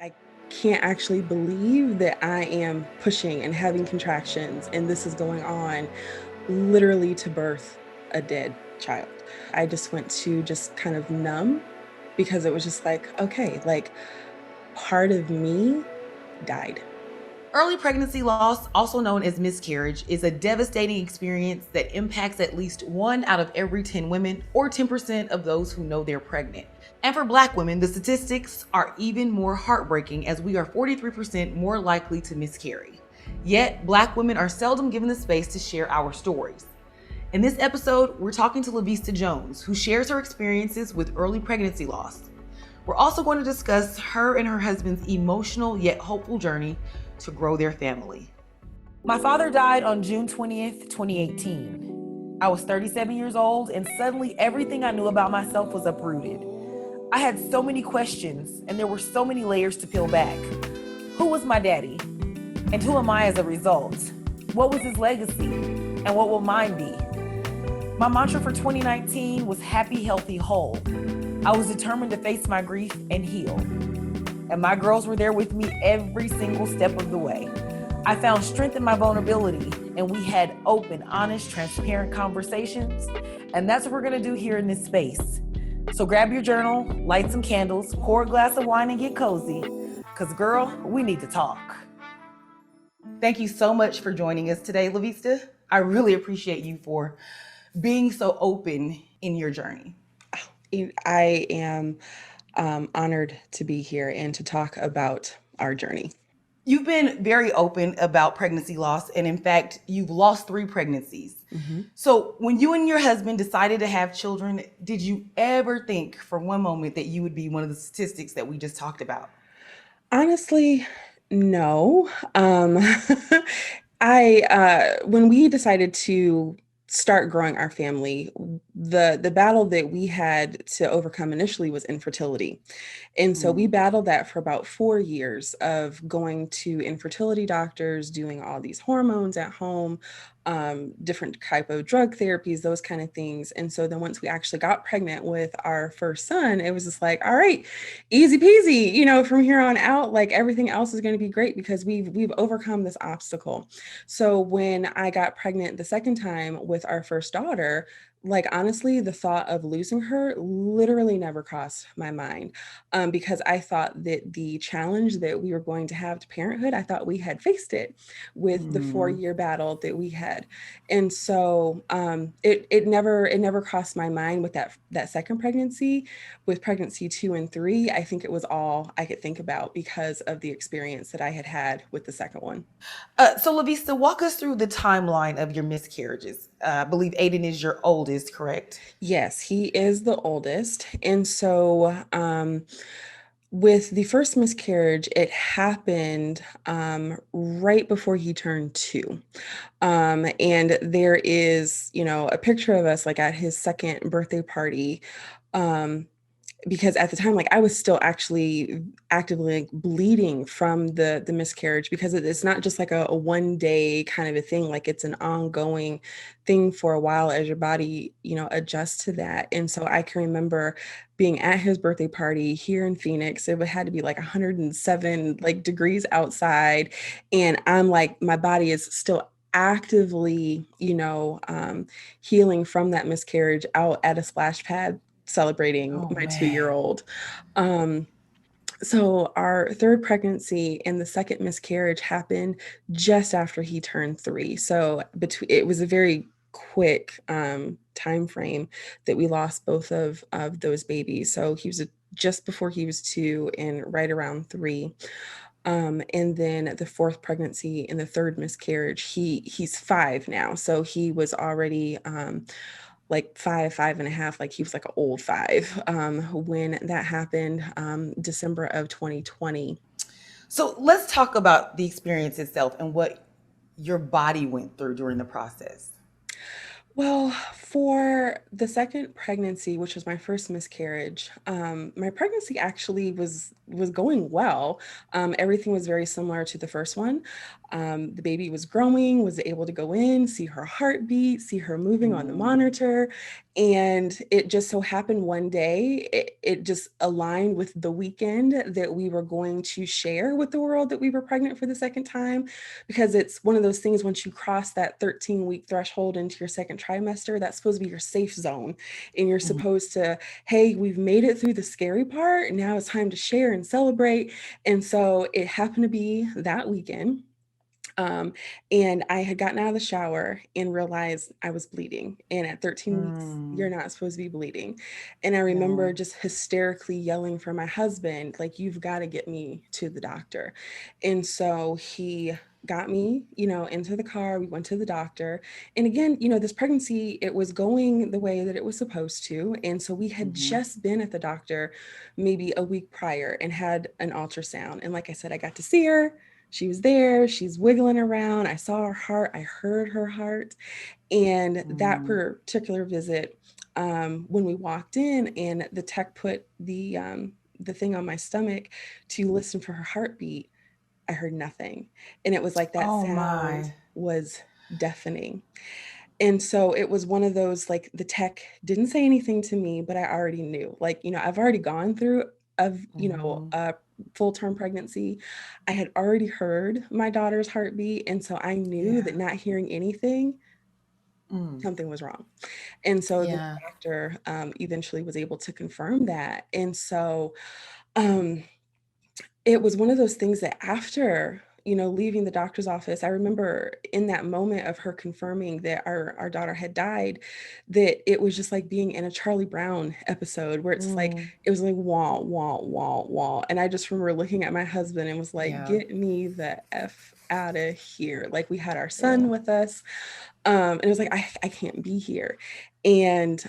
I can't actually believe that I am pushing and having contractions, and this is going on literally to birth a dead child. I just went to just kind of numb because it was just like, okay, like part of me died. Early pregnancy loss, also known as miscarriage, is a devastating experience that impacts at least 1 out of every 10 women, or 10% of those who know they're pregnant. And for Black women, the statistics are even more heartbreaking as we are 43% more likely to miscarry. Yet, Black women are seldom given the space to share our stories. In this episode, we're talking to Lavista Jones, who shares her experiences with early pregnancy loss. We're also going to discuss her and her husband's emotional yet hopeful journey to grow their family. My father died on June 20th, 2018. I was 37 years old, and suddenly everything I knew about myself was uprooted. I had so many questions, and there were so many layers to peel back. Who was my daddy? And who am I as a result? What was his legacy? And what will mine be? My mantra for 2019 was happy, healthy, whole. I was determined to face my grief and heal. And my girls were there with me every single step of the way. I found strength in my vulnerability, and we had open, honest, transparent conversations. And that's what we're gonna do here in this space. So grab your journal, light some candles, pour a glass of wine, and get cozy. Because, girl, we need to talk. Thank you so much for joining us today, Lavista. I really appreciate you for being so open in your journey. I am honored to be here and to talk about our journey. You've been very open about pregnancy loss, and in fact, you've lost 3 pregnancies. Mm-hmm. So, when you and your husband decided to have children, did you ever think for one moment that you would be one of the statistics that we just talked about? Honestly, no. I when we decided to start growing our family, the battle that we had to overcome initially was infertility. And so we battled that for about 4 years of going to infertility doctors, doing all these hormones at home, different type of drug therapies, those kind of things. And so then once we actually got pregnant with our first son, it was just like, all right, easy peasy, from here on out, like everything else is going to be great because we've overcome this obstacle. So when I got pregnant the second time with our first daughter, like honestly, the thought of losing her literally never crossed my mind, because I thought that the challenge that we were going to have to parenthood, I thought we had faced it with the 4-year battle that we had. And so it never crossed my mind with that second pregnancy. With pregnancy 2 and 3, I think it was all I could think about because of the experience that I had had with the second one. So, Lavista, walk us through the timeline of your miscarriages. I believe Aiden is your oldest, correct? Yes, he is the oldest. And so with the first miscarriage, it happened right before he turned 2. And there is, a picture of us like at his second birthday party. Um, because at the time, like I was still actually actively like, bleeding from the miscarriage, because it's not just like a 1 day kind of a thing, like it's an ongoing thing for a while as your body adjusts to that. And so I can remember being at his birthday party here in Phoenix. It had to be like 107 like degrees outside, and I'm like, my body is still actively healing from that miscarriage out at a splash pad celebrating Oh, my man. 2-year-old. Um, so our third pregnancy and the second miscarriage happened just after he turned 3. So it was a very quick time frame that we lost both of those babies. So he was just before he was 2 and right around 3. And then the fourth pregnancy and the third miscarriage, he's 5 now. So he was already like 5.5, like he was like an old 5 when that happened, December of 2020. So, let's talk about the experience itself and what your body went through during the process. Well, for the second pregnancy, which was my first miscarriage, my pregnancy actually was going well. Everything was very similar to the first one. The baby was growing, was able to go in, see her heartbeat, see her moving on the Mm, monitor, and it just so happened one day it just aligned with the weekend that we were going to share with the world that we were pregnant for the second time, because it's one of those things. Once you cross that 13-week threshold into your second trimester, that's supposed to be your safe zone, and you're mhm, supposed to, hey, we've made it through the scary part, now it's time to share and celebrate. And so it happened to be that weekend, um, and I had gotten out of the shower and realized I was bleeding. And at 13 weeks, you're mm, not supposed to be bleeding. And I remember no. just hysterically yelling for my husband, like, you've got to get me to the doctor. And so he got me, into the car. We went to the doctor. And again, this pregnancy, it was going the way that it was supposed to. And so we had Hmm. just been at the doctor maybe a week prior and had an ultrasound. And like I said, I got to see her. She was there, she's wiggling around. I saw her heart, I heard her heart. And that Mm, particular visit, when we walked in and the tech put the thing on my stomach to listen for her heartbeat, I heard nothing. And it was like that oh sound my. was deafening. And so it was one of those, like, the tech didn't say anything to me, but I already knew. Like, I've already gone through Hmm. a full-term pregnancy. I had already heard my daughter's heartbeat, and so I knew that Yeah. not hearing anything, Mm, something was wrong. And so the yeah. doctor eventually was able to confirm that. And so um, it was one of those things that after, leaving the doctor's office, I remember in that moment of her confirming that our daughter had died, that it was just like being in a Charlie Brown episode where it's like, Mm, it was like wah, wah, wah, wah. And I just remember looking at my husband and was like, yeah. get me the F out of here. Like, we had our Yeah. son with us. And it was like, I can't be here. And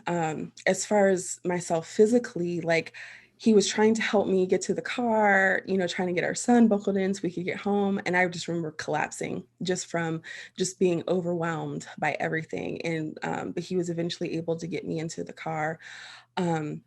as far as myself physically, like, he was trying to help me get to the car, trying to get our son buckled in so we could get home. And I just remember collapsing just from just being overwhelmed by everything. And but he was eventually able to get me into the car. Um,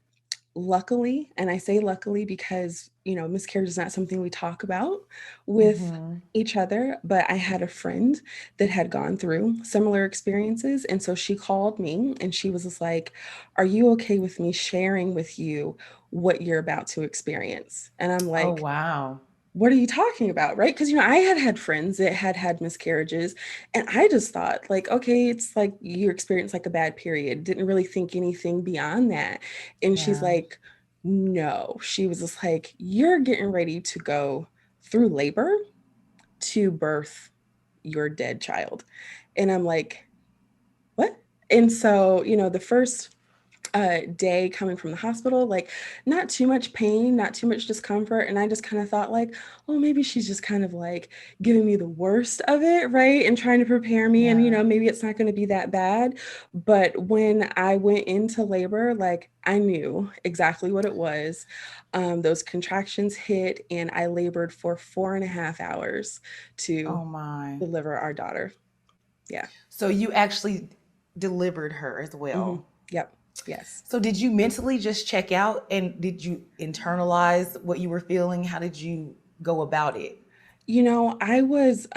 Luckily, and I say luckily because, miscarriage is not something we talk about with Hmm. each other, but I had a friend that had gone through similar experiences. And so she called me and she was just like, are you okay with me sharing with you what you're about to experience? And I'm Oh like, wow. what are you talking about? Right? Because, I had had friends that had had miscarriages, and I just thought, like, okay, it's like you experienced like a bad period, didn't really think anything beyond that. And she's Yeah. like, no, she was just like, you're getting ready to go through labor to birth your dead child. And I'm like, what? And so, the first day coming from the hospital, like, not too much pain, not too much discomfort. And I just kind of thought, like, oh, maybe she's just kind of like giving me the worst of it, right? And trying to prepare me. And, Yeah. maybe it's not going to be that bad. But when I went into labor, like, I knew exactly what it was. Those contractions hit, and I labored for 4.5 hours to Oh my. deliver our daughter. Yeah. So you actually delivered her as Hmm. well. Yep. Yes. So did you mentally just check out and did you internalize what you were feeling? How did you go about it? I was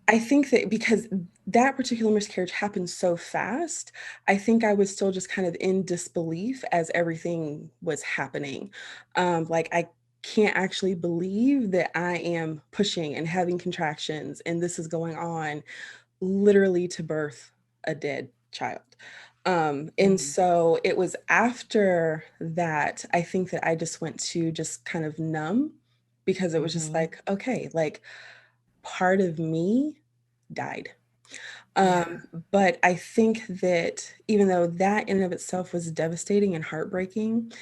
I think that because that particular miscarriage happened so fast, I think I was still just kind of in disbelief as everything was happening. Like, I can't actually believe that I am pushing and having contractions and this is going on literally to birth a dead child. And Mm, so it was after that, I think that I just went to just kind of numb, because it was just mm-hmm. like, okay, like, part of me died. Yeah. But I think that even though that in and of itself was devastating and heartbreaking,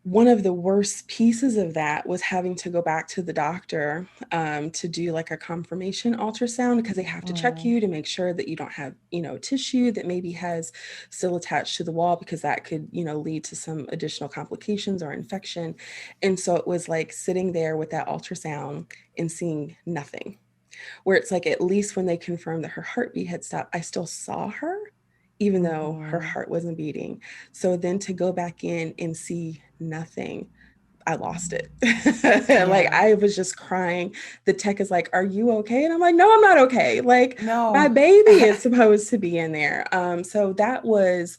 one of the worst pieces of that was having to go back to the doctor to do like a confirmation ultrasound, because they have to check Mm, you to make sure that you don't have, tissue that maybe has still attached to the wall, because that could, lead to some additional complications or infection. And so it was like sitting there with that ultrasound and seeing nothing. where it's like at least when they confirmed that her heartbeat had stopped, I still saw her, even though her Mm-hmm. heart wasn't beating. So then to go back in and see nothing, I lost it. Like Yeah. I was just crying. The tech is like, "Are you okay?" And I'm like, "No, I'm not okay. Like my No. baby is supposed to be in there." So that was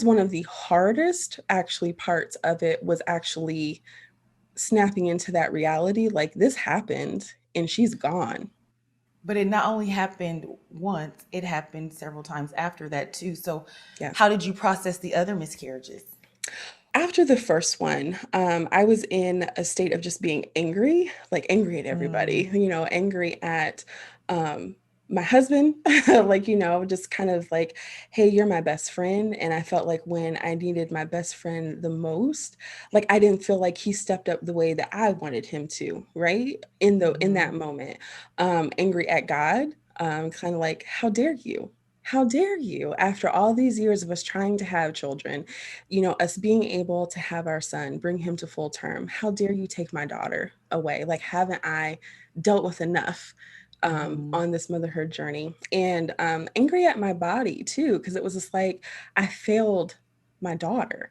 one of the hardest actually parts of it, was actually snapping into that reality. Like this happened and she's gone. But it not only happened once, it happened several times after that too. So, Yeah. how did you process the other miscarriages? After the first one, I was in a state of just being angry, like angry at everybody, Mm, angry at um, my husband, like, just kind of like, hey, you're my best friend. And I felt like when I needed my best friend the most, like I didn't feel like he stepped up the way that I wanted him to, right? In mm-hmm, that moment, angry at God, kind of like, how dare you? How dare you, after all these years of us trying to have children, us being able to have our son, bring him to full term. How dare you take my daughter away? Like, haven't I dealt with enough mm-hmm. on this motherhood journey? And angry at my body too, because it was just like I failed my daughter.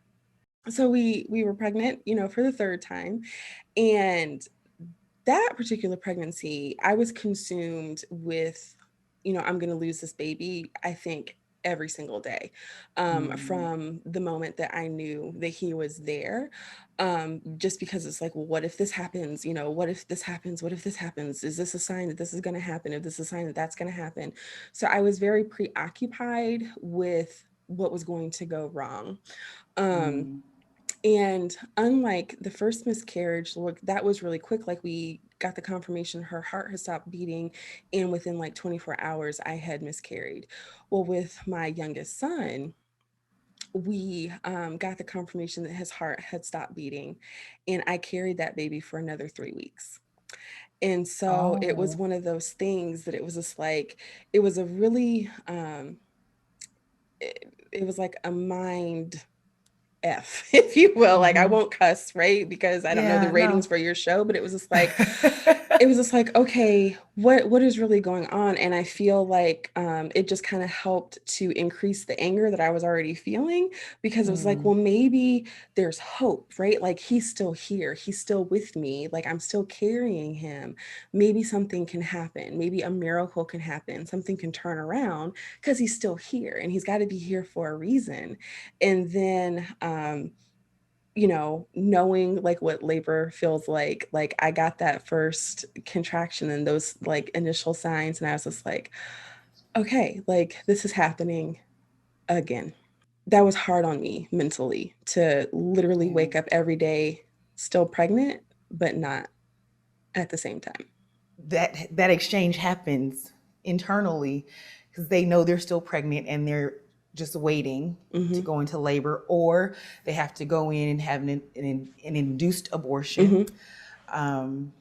So we were pregnant, for the third time, and that particular pregnancy, I was consumed with, I'm going to lose this baby, I think, every single day, Mm, from the moment that I knew that he was there. Just because it's like, well, what if this happens? What if this happens? What if this happens? Is this a sign that this is going to happen? If this is a sign that that's going to happen? So I was very preoccupied with what was going to go wrong. Um, mm. and unlike the first miscarriage, look, that was really quick. Like we got the confirmation her heart had stopped beating, and within like 24 hours, I had miscarried. Well, with my youngest son, we got the confirmation that his heart had stopped beating, and I carried that baby for another 3 weeks. And so it was Oh, one of those things that it was just like, it was a really, it was like a mind F, if you will. Like I mm-hmm. won't cuss, right? Because I don't know the Yeah, ratings no. for your show, but it was just like, okay, what is really going on? And I feel like it just kind of helped to increase the anger that I was already feeling, because it was like, Mm, well, maybe there's hope, right? Like he's still here, he's still with me, like I'm still carrying him. Maybe something can happen, maybe a miracle can happen, something can turn around, because he's still here and he's got to be here for a reason. And then knowing like what labor feels like I got that first contraction and those like initial signs, and I was just like, okay, like this is happening again. That was hard on me mentally, to literally yeah. wake up every day still pregnant, but not at the same time. That exchange happens internally because they know they're still pregnant and they're just waiting to Hmm. go into labor, or they have to go in and have an induced abortion. Hmm. Um,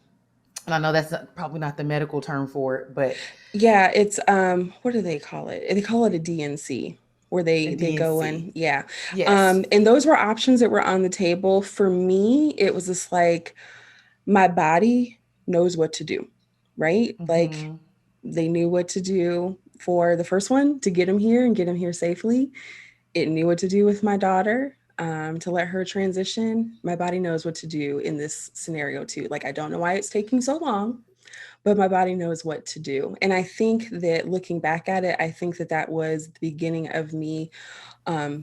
and I know that's probably not the medical term for it, but Yeah, it's what do they call it? They call it a DNC, where a they go DNC. in. Yeah. Yes. And those were options that were on the table. For me, it was just like my body knows what to do, right? Like Mm-hmm. they knew what to do for the first one, to get him here and get him here safely. It knew what to do with my daughter, to let her transition. My body knows what to do in this scenario too. Like I don't know why it's taking so long, but my body knows what to do. And I think that looking back at it, I think that that was the beginning of me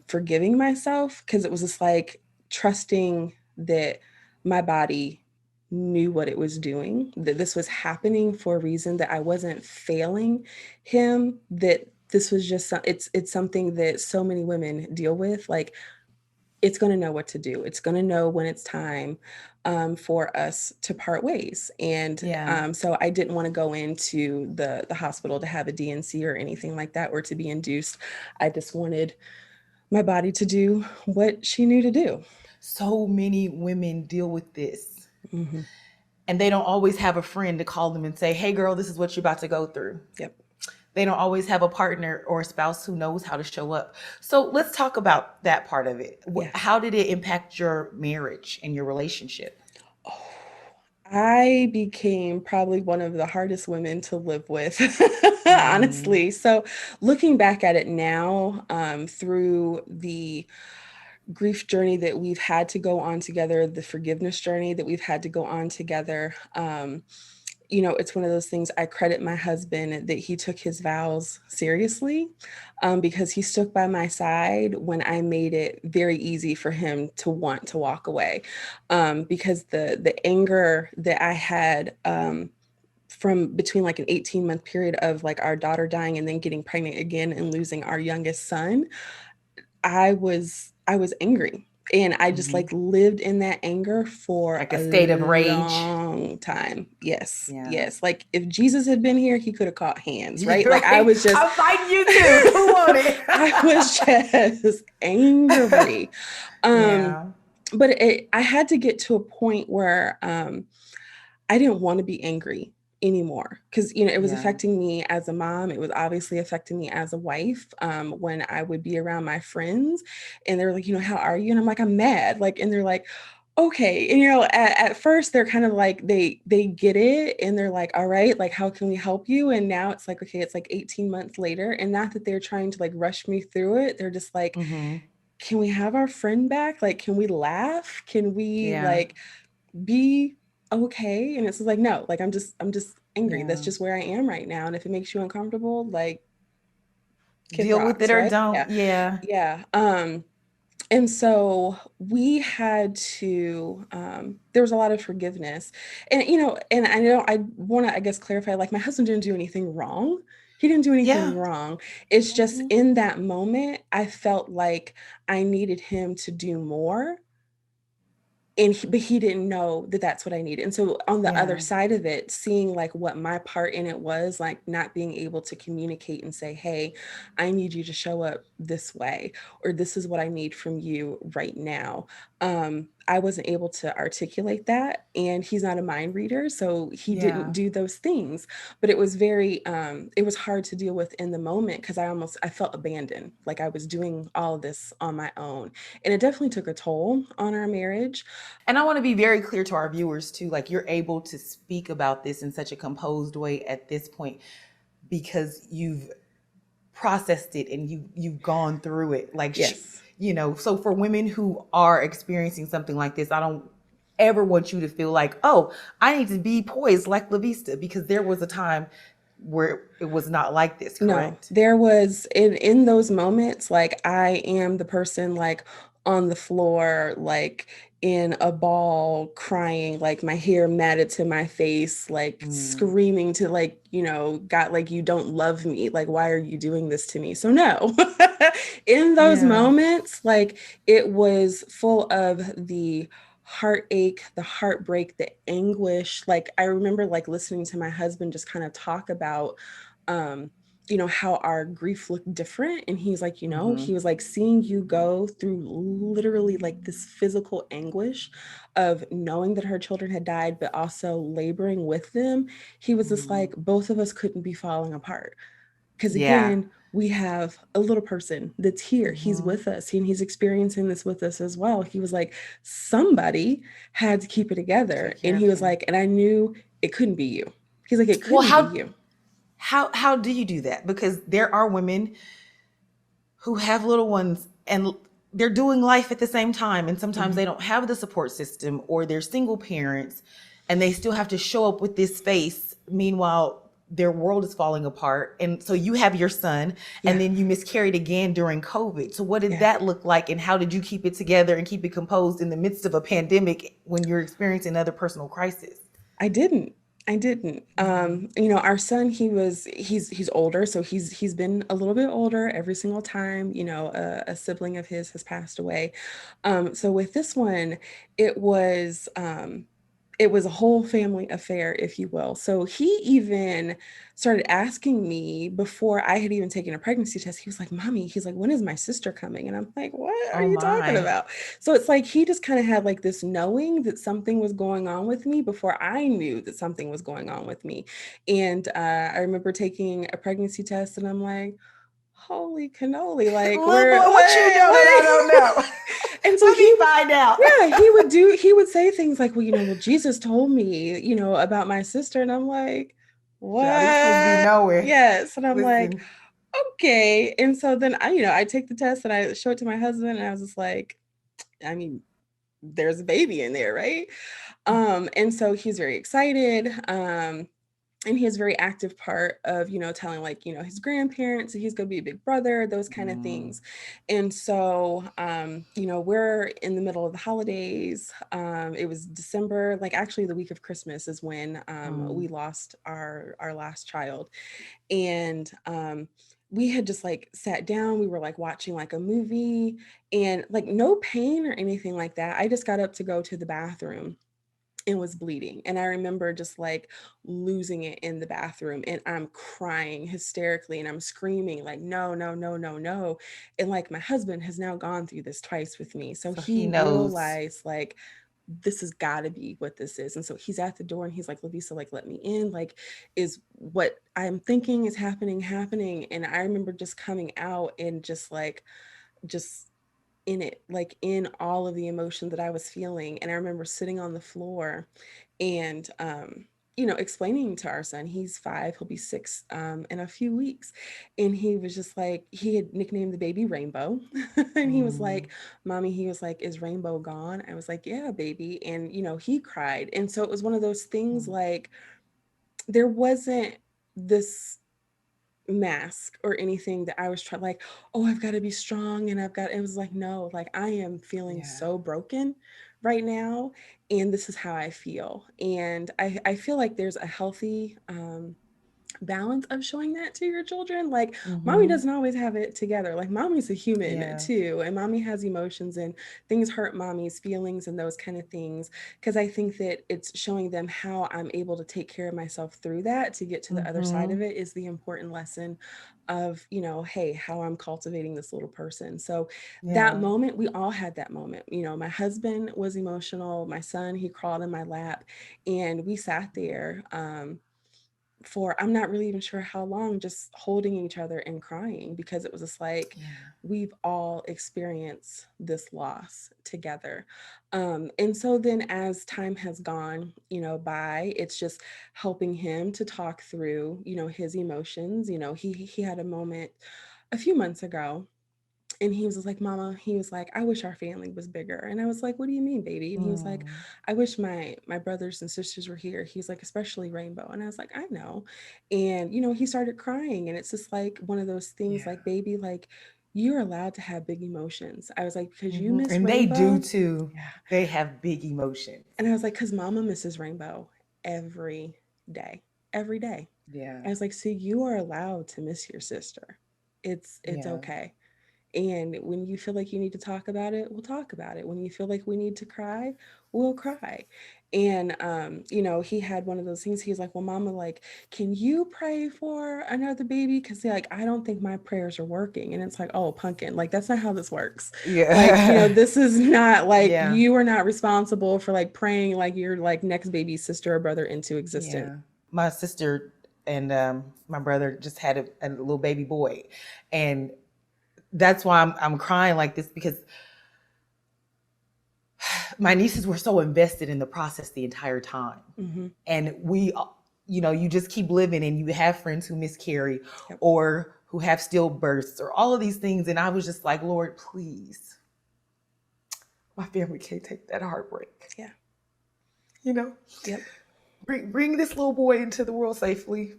forgiving myself, because it was just like trusting that my body knew what it was doing, that this was happening for a reason, that I wasn't failing him, that this was just it's something that so many women deal with. Like it's going to know what to do. It's going to know when it's time for us to part ways. And Yeah. so I didn't want to go into the hospital to have a DNC or anything like that, or to be induced. I just wanted my body to do what she knew to do. So many women deal with this, Hmm. and they don't always have a friend to call them and say, "Hey, girl, this is what you're about to go through." Yep. They don't always have a partner or a spouse who knows how to show up. So let's talk about that part of it. Yeah. How did it impact your marriage and your relationship? Oh, I became probably one of the hardest women to live with, Mm, honestly. So, looking back at it now, through the grief journey that we've had to go on together, the forgiveness journey that we've had to go on together, it's one of those things. I credit my husband that he took his vows seriously, because he stuck by my side when I made it very easy for him to want to walk away, because the anger that I had, from between like an 18-month period of like our daughter dying and then getting pregnant again and losing our youngest son, I was angry, and I just hmm. like lived in that anger for Like a a state of rage. long time. Yes, Yeah. yes. Like if Jesus had been here, he could have caught hands, You're right? Like I right. was just I'm fighting you too. Who won it? I was just angry. Um, Yeah. but I had to get to a point where I didn't want to be angry anymore, because it was Yeah. affecting me as a mom. It was obviously affecting me as a wife, when I would be around my friends and they're like, how are you? And I'm like, I'm mad. Like, and they're like, okay. And at first they're kind of like they get it and they're like, all right, like how can we help you? And now it's like, okay, it's like 18 months later, and not that they're trying to like rush me through it. They're just like, Hmm. can we have our friend back? Like, can we laugh? Can we Yeah. like be okay? And it's just like, no, like I'm just angry. That's Yeah. just where I am right now. And if it makes you uncomfortable, like, kid Deal with it rocks, or right? Yeah. don't. Yeah. Yeah. And so we had to, there was a lot of forgiveness. And and I know I want to, I guess, clarify, like, my husband didn't do anything wrong. He didn't do anything Yeah. wrong. It's just Hmm. in that moment I felt like I needed him to do more, and but he didn't know that that's what I needed. And so on the other Yeah. side of it, seeing like what my part in it was, like not being able to communicate and say, hey, I need you to show up this way, or this is what I need from you right now. I wasn't able to articulate that, and he's not a mind reader, so he didn't Yeah. do those things. But it was very, it was hard to deal with in the moment, because I felt abandoned, like I was doing all of this on my own, and it definitely took a toll on our marriage. And I want to be very clear to our viewers too. Like you're able to speak about this in such a composed way at this point because you've processed it and you've gone through it. Like Yes. so for women who are experiencing something like this, I don't ever want you to feel like, oh, I need to be poised like La Vista, because there was a time where it was not like this, No, correct? there was in those moments, like I am the person like on the floor, like in a ball, crying, like my hair matted to my face, like Mm, screaming to like, God, like you don't love me. Like, why are you doing this to me? So no. In those yeah. moments, like it was full of the heartache, the heartbreak, the anguish. Like I remember like listening to my husband just kind of talk about, um how our grief looked different. And he's like, he Hmm. was like, seeing you go through literally like this physical anguish of knowing that her children had died, but also laboring with them. He was just Hmm. like, both of us couldn't be falling apart. Because Yeah. again, we have a little person that's here. He's Hmm. with us and he's experiencing this with us as well. He was like, somebody had to keep it together. Take And care of he was him. like, and I knew it couldn't be you. He's like, it Well, couldn't be you. how do you do that? Because there are women who have little ones and they're doing life at the same time, and sometimes Mhm. they don't have the support system, or they're single parents and they still have to show up with this face. Meanwhile, their world is falling apart. And so you have your son, and Yeah. then you miscarried again during COVID. So what did Yeah. that look like, and how did you keep it together and keep it composed in the midst of a pandemic when you're experiencing another personal crisis? I didn't. I didn't. Hmm. Our son, he's older, so he's been a little bit older every single time, a sibling of his has passed away. So with this one, it was um it was a whole family affair, if you will. So he even started asking me before I had even taken a pregnancy test. He was like, Mommy, he's like, when is my sister coming? And I'm like, what are Oh you talking my. about? So it's like he just kind of had like this knowing that something was going on with me before I knew that something was going on with me. And I remember taking a pregnancy test and I'm like, holy cannoli, like Little where boy, what you know that I don't what know? And so Let me find out. yeah, he would say things like, well, well, Jesus told me, about my sister. And I'm like, Child, these kids be what? knowing. Yes. And I'm like, Listen. okay. And so then I take the test and I show it to my husband and I was just like, I mean, there's a baby in there, right? And so he's very excited. And he has a very active part of telling like his grandparents that he's going to be a big brother, those kind of Mm, things. And so we're in the middle of the holidays. It was December, like actually the week of Christmas is when mm, we lost our last child. And we had just like sat down, we were like watching like a movie, and like no pain or anything like that. I just got up to go to the bathroom and was bleeding. And I remember just like losing it in the bathroom, and I'm crying hysterically and I'm screaming like, no, no, no, no, no. And like my husband has now gone through this twice with me. So so he he knows. realized like this has got to be what this is. And so he's at the door and he's like, Lavisa, like, let me in. Like, is what I'm thinking is happening. And I remember just coming out and just like, just in it, like in all of the emotion that I was feeling. And I remember sitting on the floor and explaining to our son, he's 5, he'll be 6 in a few weeks. And he was just like, he had nicknamed the baby Rainbow. And he was Mm, like, Mommy, he was like, is Rainbow gone? I was like, yeah, baby. And he cried. And so it was one of those things mm, like there wasn't this mask or anything that I was trying like, oh, I've got to be strong and it was like, no, like I am feeling yeah. so broken right now, and this is how I feel. And I feel like there's a healthy balance of showing that to your children. Like, mommy Mm-hmm. doesn't always have it together. Like, mommy's a human Yeah. too, and mommy has emotions, and things hurt mommy's feelings and those kind of things. Because I think that it's showing them how I'm able to take care of myself through that to get to the other side Mm-hmm. of it is the important lesson of, hey, how I'm cultivating this little person. So that Yeah. moment, we all had that moment. My husband was emotional. My son, he crawled in my lap, and we sat there. For I'm not really even sure how long, just holding each other and crying, because it was just like Yeah. we've all experienced this loss together. And so then as time has gone, by, it's just helping him to talk through, his emotions. He had a moment a few months ago, and he was just like, Mama, he was like, I wish our family was bigger. And I was like, what do you mean, baby? And he was like, Mm, I wish my brothers and sisters were here. He's like, especially Rainbow. And I was like, I know. And he started crying, and it's just like one of those things yeah. like, baby, like, you're allowed to have big emotions. I was like, because you Mm-hmm. miss And they do Rainbow. too. Yeah. They have big emotions. And I was like, because Mama misses Rainbow every day, every day. Yeah. I was like, so you are allowed to miss your sister. It's Yeah. okay. And when you feel like you need to talk about it, we'll talk about it. When you feel like we need to cry, we'll cry. And he had one of those things. He's like, well, Mama, like, can you pray for another baby? Because like, I don't think my prayers are working. And it's like, oh, pumpkin, like, that's not how this works. Like, Yeah. this is not like, Yeah. you are not responsible for like praying like your like next baby sister or brother into existence. Yeah. My sister and my brother just had a little baby boy. And that's why I'm crying like this, because my nieces were so invested in the process the entire time. Mm-hmm. And we, you just keep living and you have friends who miscarry Yep. or who have stillbirths or all of these things. And I was just like, Lord, please, my family can't take that heartbreak. Yeah. You know, Yep. bring this little boy into the world safely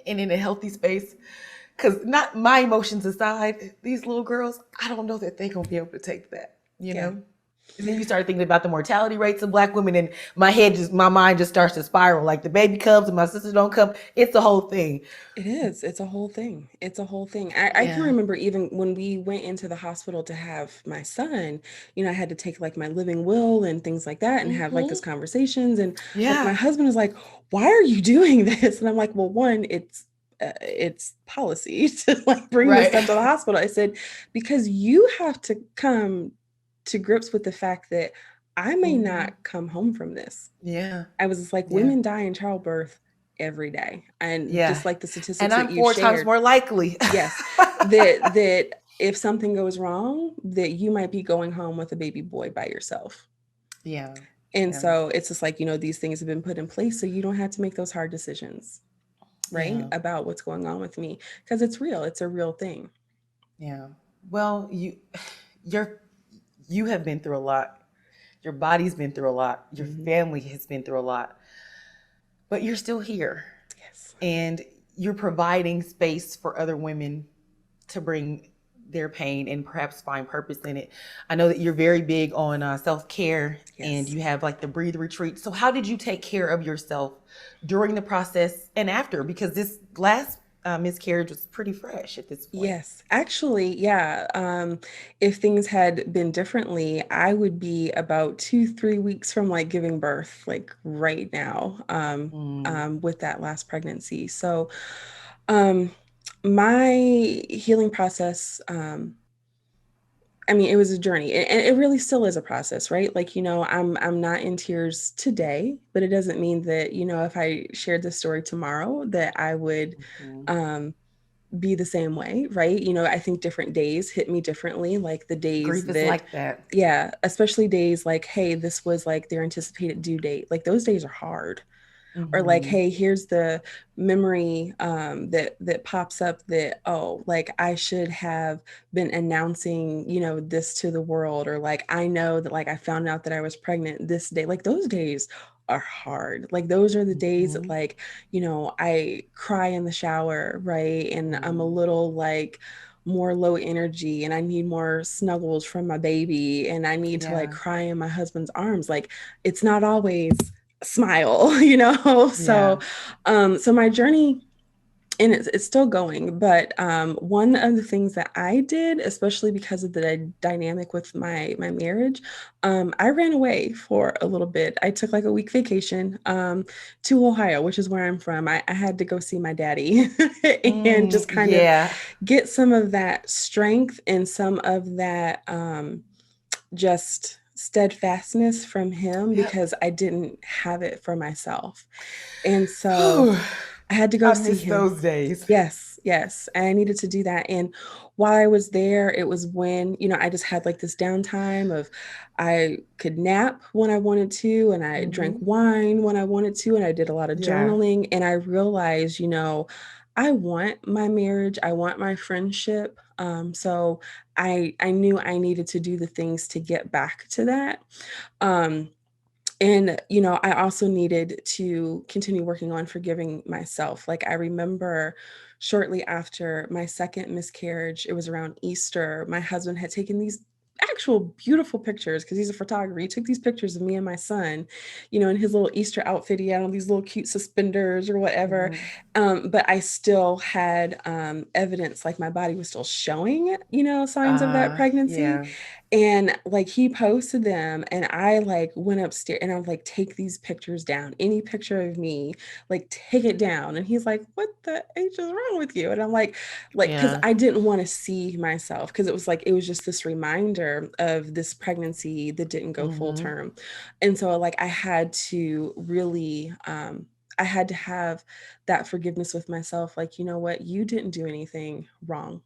and in a healthy space. Because not my emotions aside, these little girls, I don't know that they're going to be able to take that, Yeah. And then you start thinking about the mortality rates of Black women, and my mind just starts to spiral. Like the baby comes and my sisters don't come. It's the whole thing. It is. It's a whole thing. It's a whole thing. I can Yeah. remember even when we went into the hospital to have my son, I had to take like my living will and things like that and have like Mm-hmm. those conversations. And like my Yeah. husband is like, why are you doing this? And I'm like, well, one, it's policy to like bring this Right. stuff to the hospital. I said, because you have to come to grips with the fact that I may Mm-hmm. not come home from this. Yeah. I was just like, Yeah. women die in childbirth every day. And Yeah. just like the And statistics that I'm you 4 times shared, more likely. yes, that if something goes wrong, that you might be going home with a baby boy by yourself. Yeah. And Yeah. so it's just like, these things have been put in place so you don't have to make those hard decisions, right? Yeah. About what's going on with me, because it's real, it's a real thing. Yeah. Well, you're you have been through a lot. Your body's been through a lot. Your Hmm. family has been through a lot. But you're still here. Yes. And you're providing space for other women to bring their pain and perhaps find purpose in it. I know that you're very big on self care and Yes. you have like the breathe retreat. So, how did you take care of yourself during the process and after? Because this last miscarriage was pretty fresh at this point. Yes, actually, yeah. If things had been differently, I would be about 2, 3 weeks from like giving birth, like right now, Mm. with that last pregnancy. So, um, my healing process, I mean, it was a journey, and it really still is a process, right? Like, I'm not in tears today, but it doesn't mean that, if I shared this story tomorrow, that I would, Mhm. um, be the same way, right? I think different days hit me differently, like the days Grief is that, like that. yeah, especially days like, hey, this was like their anticipated due date. Like those days are hard. Or like, Hmm. hey, here's the memory that pops up that, oh, like I should have been announcing, this to the world, or like I know that like I found out that I was pregnant this day. Like those days are hard. Like those are the days that Hmm. like, I cry in the shower, right? And I'm a Hmm. little like more low energy and I need more snuggles from my baby and I need to like Yeah. cry in my husband's arms. Like it's not always smile, so Yeah. so my journey, and it's still going, but one of the things that I did, especially because of the dynamic with my marriage, I ran away for a little bit. I took like a week vacation to Ohio, which is where I'm from. I had to go see my daddy and Mm, just kind of yeah. get some of that strength and some of that just steadfastness from him Yep. because I didn't have it for myself. And so Whew. I had to go I see miss him. those days. Yes, yes. I needed to do that. And while I was there, it was when, I just had like this downtime of I could nap when I wanted to, and I drank Hmm. wine when I wanted to, and I did a lot of Yeah. journaling. And I realized, I want my marriage, I want my friendship. So I knew I needed to do the things to get back to that. Um, and, I also needed to continue working on forgiving myself. Like, I remember shortly after my second miscarriage, it was around Easter, my husband had taken these actual beautiful pictures because he's a photographer. He took these pictures of me and my son, in his little Easter outfit. He had on these little cute suspenders or whatever. Hmm. But I still had evidence, like my body was still showing, signs of that pregnancy. Yeah. And like he posted them and I like went upstairs and I would like take these pictures down. Any picture of me, like take it down. And he's like, "What the H is wrong with you?" And I'm like, because Yeah. I didn't want to see myself because it was like it was just this reminder of this pregnancy that didn't go full Hmm. term. And so like I had to really I had to have that forgiveness with myself. Like, you know what? You didn't do anything wrong.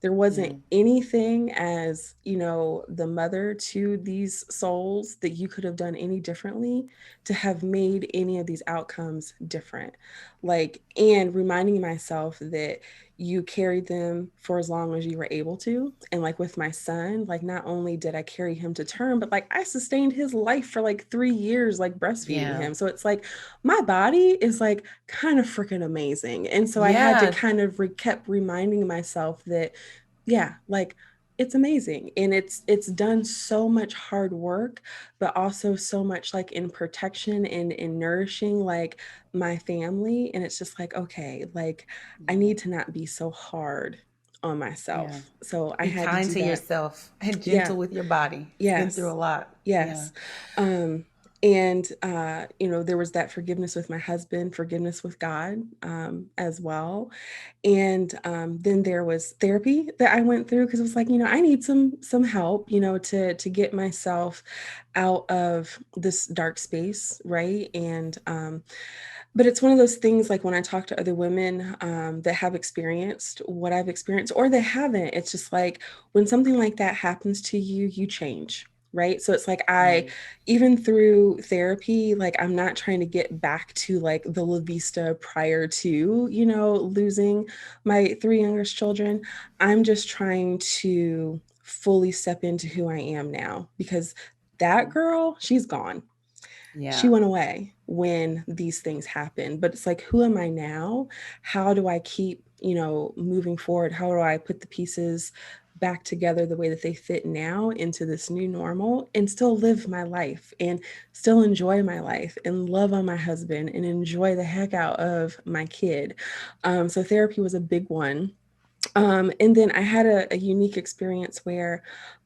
There wasn't Yeah. anything as, the mother to these souls that you could have done any differently to have made any of these outcomes different. Like, and reminding myself that you carried them for as long as you were able to. And like with my son, like not only did I carry him to term, but like I sustained his life for like 3 years, like breastfeeding Yeah. him. So it's like my body is like kind of freaking amazing. And so I had to Yeah. kind of kept reminding myself that yeah, like it's amazing and it's done so much hard work but also so much like in protection and in nourishing like my family, and it's just like okay, like I Yeah. need to not be so hard on Yeah. myself, so I Be had to kind do to that. yourself and Yeah. gentle with your body. It's been through a Yes. lot. Yeah. Yes. Um, and there was that forgiveness with my husband, forgiveness with God, as well. And then there was therapy that I went through because it was like, I need some help, to get myself out of this dark space, right? And But it's one of those things, like when I talk to other women that have experienced what I've experienced or they haven't, it's just like when something like that happens to you, you change. Right. So it's like Right. even through therapy, like I'm not trying to get back to like the La Vista prior to, losing my three youngest children. I'm just trying to fully step into who I am now because that girl, she's gone. She Yeah. went away when these things happened, but it's like, who am I now? How do I keep, moving forward? How do I put the pieces back together the way that they fit now into this new normal and still live my life and still enjoy my life and love on my husband and enjoy the heck out of my kid? So therapy was a big one. And then I had a unique experience where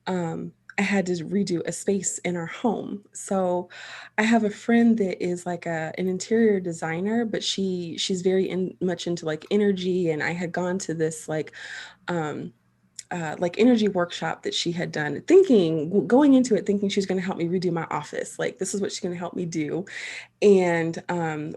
I had to redo a space in our home. So I have a friend that is like an interior designer, but she's very much into like energy. And I had gone to this um, like energy workshop that she had done, going into it, thinking she was going to help me redo my office. Like this is what she's going to help me do. And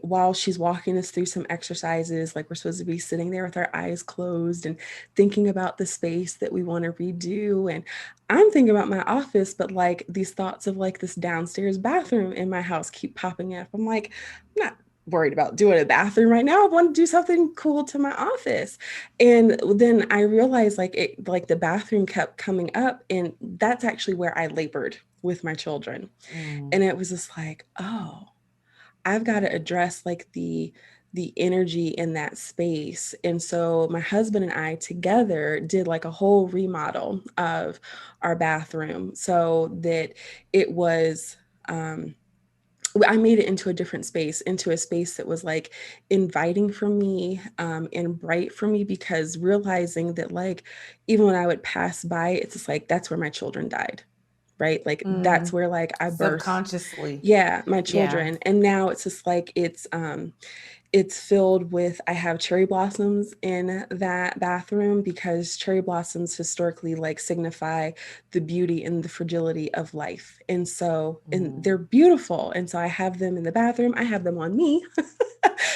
while she's walking us through some exercises, like we're supposed to be sitting there with our eyes closed and thinking about the space that we want to redo. And I'm thinking about my office, but like these thoughts of like this downstairs bathroom in my house keep popping up. I'm like, I'm not worried about doing a bathroom right now. I want to do something cool to my office. And then I realized like the bathroom kept coming up, and that's actually where I labored with my children. Mm. And it was just like, oh, I've got to address like the energy in that space. And so my husband and I together did like a whole remodel of our bathroom so that it was I made it into a different space, into a space that was like inviting for me and bright for me, because realizing that like even when I would pass by, it's just like that's where my children died, right? Like that's Mm. where like I birthed, Subconsciously. yeah, my Yeah. children. And now it's just like it's filled with, I have cherry blossoms in that bathroom because cherry blossoms historically like signify the beauty and the fragility of life. And so, and they're Mm. beautiful. And so I have them in the bathroom. I have them on me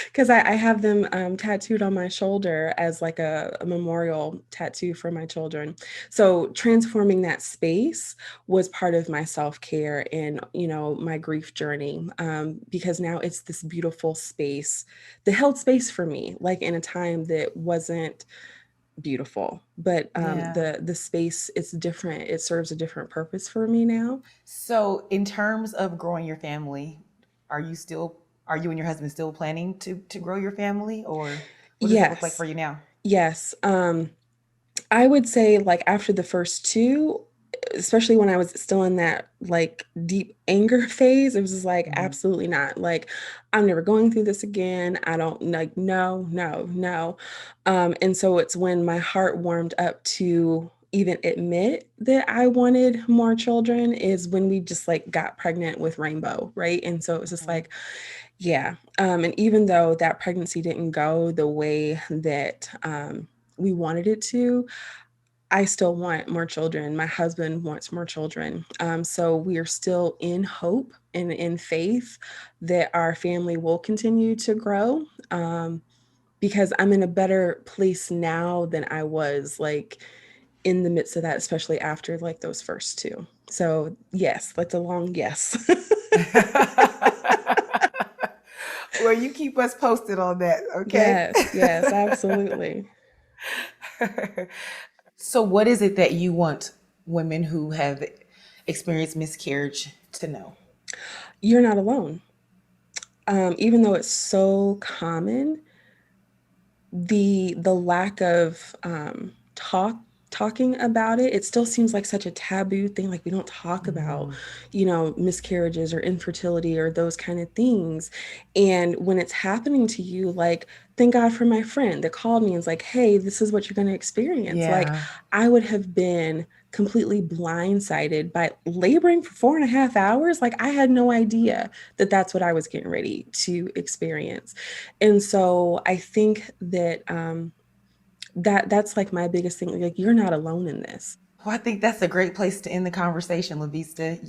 because I have them tattooed on my shoulder as like a memorial tattoo for my children. So transforming that space was part of my self-care and, my grief journey, because now it's this beautiful space that held space for me, like in a time that wasn't beautiful. But Yeah. the space, it's different. It serves a different purpose for me now. So, in terms of growing your family, are you still, are you and your husband still planning to grow your family, or what does it look like Yes, for you now? yes. I would say like after the first two, especially when I was still in that like deep anger phase, it was just like Hmm. absolutely not. Like I'm never going through this again. I don't like no, no, no. And so it's when my heart warmed up to even admit that I wanted more children is when we just like got pregnant with Rainbow, right? And so it was just Hmm. like, yeah. And even though that pregnancy didn't go the way that we wanted it to, I still want more children. My husband wants more children. So we are still in hope and in faith that our family will continue to grow, because I'm in a better place now than I was like in the midst of that, especially after like those first two. So, yes, that's a long yes. Well, you keep us posted on that, okay? Yes, yes, absolutely. So, what is it that you want women who have experienced miscarriage to know? You're not alone. Even though it's so common, the lack of talking about it, it still seems like such a taboo thing. Like we don't talk about, Mm. miscarriages or infertility or those kind of things. And when it's happening to you, like thank God for my friend that called me and was like, hey, this is what you're going to experience. Like Yeah. I would have been completely blindsided by laboring for 4.5 hours. Like I had no idea that that's what I was getting ready to experience. And so I think that that's like my biggest thing. Like you're not alone in this. Well, I think that's a great place to end the conversation, Lavista.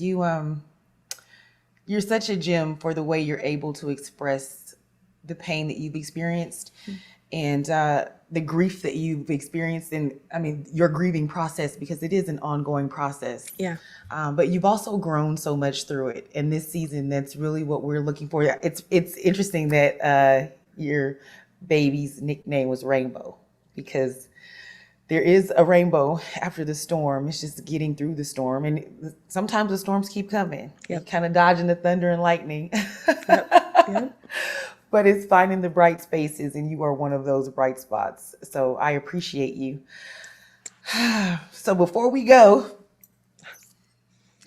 You're such a gem for the way you're able to express the pain that you've experienced and the grief that you've experienced, and I mean your grieving process, because it is an ongoing process. Yeah. But you've also grown so much through it, and this season, that's really what we're looking for. It's interesting that your baby's nickname was Rainbow, because there is a rainbow after the storm. It's just getting through the storm, and sometimes the storms keep coming. Yep. Kind of dodging the thunder and lightning. Yep. Yep. But it's finding the bright spaces, and you are one of those bright spots. So I appreciate you. So before we go,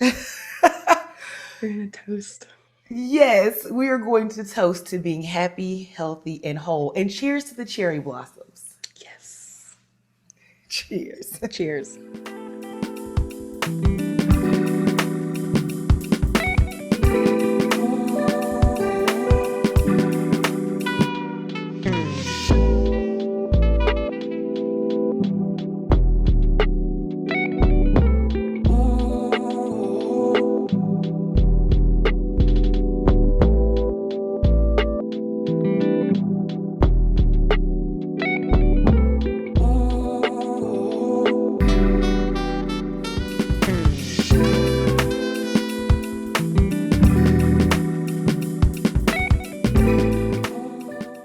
We're gonna toast. yes, we are going to toast to being happy, healthy, and whole. And cheers to the cherry blossoms. Yes. Cheers. Cheers.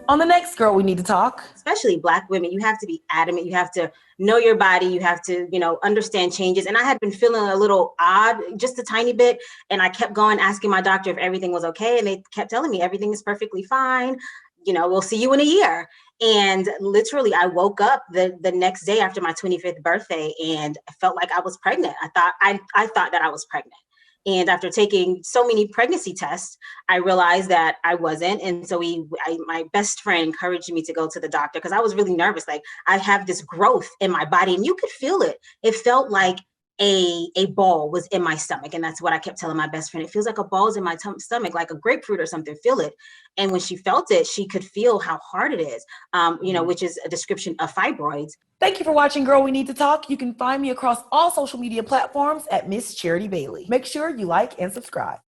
On the next Girl We Need to Talk. Especially Black women, you have to be adamant. You have to know your body. You have to, understand changes. And I had been feeling a little odd, just a tiny bit. And I kept going, asking my doctor if everything was okay. And they kept telling me everything is perfectly fine. We'll see you in a year. And literally, I woke up the next day after my 25th birthday, and I felt like I was pregnant. I thought that I was pregnant. And after taking so many pregnancy tests, I realized that I wasn't. And so my best friend encouraged me to go to the doctor, because I was really nervous. Like, I have this growth in my body, and you could feel it. It felt like a ball was in my stomach. And that's what I kept telling my best friend. It feels like a ball is in my stomach, like a grapefruit or something. Feel it. And when she felt it, she could feel how hard it is, which is a description of fibroids. Thank you for watching Girl We Need to Talk. You can find me across all social media platforms at Miss Charity Bailey. Make sure you like and subscribe.